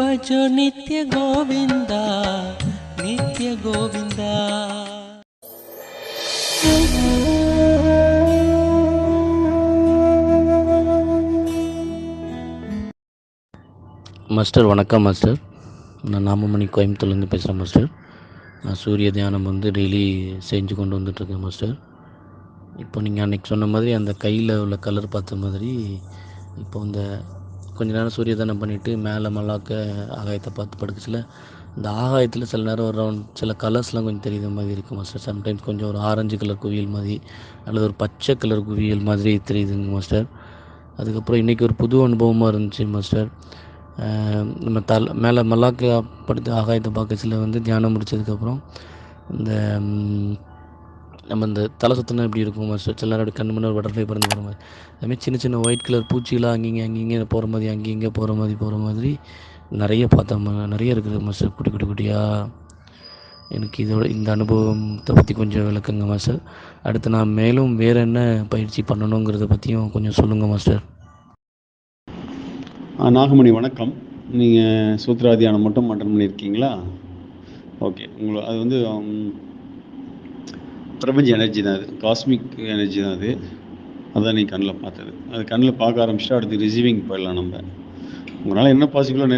भजो नित्य गोविंदा नित्य गोविंदा। மாஸ்டர் வணக்கம் மாஸ்டர். நான் நாமமணி கோயம்புத்தூர்லேருந்து பேசுகிறேன் மாஸ்டர். நான் சூரிய தியானம் டெய்லி செஞ்சு கொண்டு வந்துட்டுருக்கேன் மாஸ்டர். இப்போ நீங்கள் அன்றைக்கி சொன்ன மாதிரி அந்த கையில் உள்ள கலர் பார்த்த மாதிரி இப்போ இந்த கொஞ்ச நேரம் சூரிய தியானம் பண்ணிவிட்டு மேலே மல்லாக்க ஆகாயத்தை பார்த்து படுக்கச்சில் இந்த ஆகாயத்தில் சில நேரம் ஒரு ரவுண்ட் சில கலர்ஸ்லாம் கொஞ்சம் தெரியுற மாதிரி இருக்குது மாஸ்டர். சம்டைம்ஸ் கொஞ்சம் ஒரு ஆரஞ்சு கலர் குவியல் மாதிரி அல்லது ஒரு பச்சை கலர் குவியல் மாதிரி தெரியுதுங்க மாஸ்டர். அதுக்கப்புறம் இன்றைக்கி ஒரு புது அனுபவமாக இருந்துச்சு மாஸ்டர். நம்ம மேலே மல்லாக்க படுத்து ஆகாயத்தை பார்க்கச்சில் தியானம் முடித்ததுக்கப்புறம் இந்த நம்ம இந்த தலை சுற்றினா எப்படி இருக்கும் மாஸ்டர், சில நேரம் அப்படி கண்ணு முன்னாடி பட்டர்ஃப்ளை பறந்து போகிற மாதிரி அதுமாதிரி சின்ன சின்ன ஒயிட் கலர் பூச்சிலாம் அங்கேங்க போகிற மாதிரி அங்கேங்கே போகிற மாதிரி நிறைய பார்த்தோம். நிறைய இருக்குது மாஸ்டர், குட்டி குட்டி குட்டியாக. எனக்கு இந்த அனுபவத்தை பற்றி கொஞ்சம் விளக்குங்க மாஸ்டர். அடுத்து நான் மேலும் வேறு என்ன பயிற்சி பண்ணணுங்கிறத பற்றியும் கொஞ்சம் சொல்லுங்கள் மாஸ்டர். நாகமணி வணக்கம். நீங்கள் சூத்ரா தியானம் மட்டும் அட்டன் பண்ணியிருக்கீங்களா? ஓகே. அது பிரபஞ்ச எனர்ஜி தான், அது காஸ்மிக் எனர்ஜி தான். அதுதான் நீங்கள் கண்ணில் பார்த்தது. அது கண்ணில் பார்க்க ஆரம்பிச்சிட்டா அடுத்து ரிசீவிங் போயிடலாம். நம்ம உங்களால் என்ன பாசிபிளோ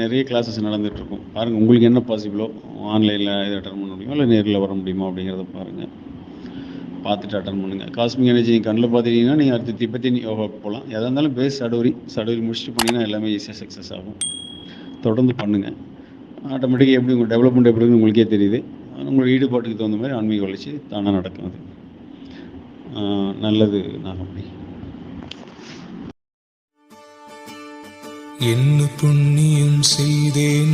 நிறைய கிளாஸஸ் நடந்துகிட்ருக்கும். பாருங்கள், உங்களுக்கு என்ன பாசிபிளோ ஆன்லைனில் இதை அட்டன் பண்ண முடியுமோ இல்லை நேரில் வர முடியுமா அப்படிங்கிறத பாருங்கள், பார்த்துட்டு அட்டன் பண்ணுங்கள். காஸ்மிக் எனர்ஜி கண்ணில் பார்த்துட்டிங்கன்னா நீங்கள் அடுத்து திபெத்தின் யோகாவுக்கு போகலாம். எதாக இருந்தாலும் பேஸ் சடோரி முடிச்சுட்டு பண்ணிங்கன்னா எல்லாமே ஈஸியாக சக்ஸஸ் ஆகும். தொடர்ந்து பண்ணுங்கள். ஆட்டோமேட்டிக்காக எப்படி உங்கள் டெவலப்மெண்ட் எப்படி இருக்குன்னு உங்களுக்கே தெரியுது. உங்களோட ஈடுபாட்டுக்கு தகுந்த மாதிரி ஆன்மீக வளர்ச்சி தானாக நடக்கும். அது நல்லது நாகமணி. என்ன புண்ணியம் செய்தேன்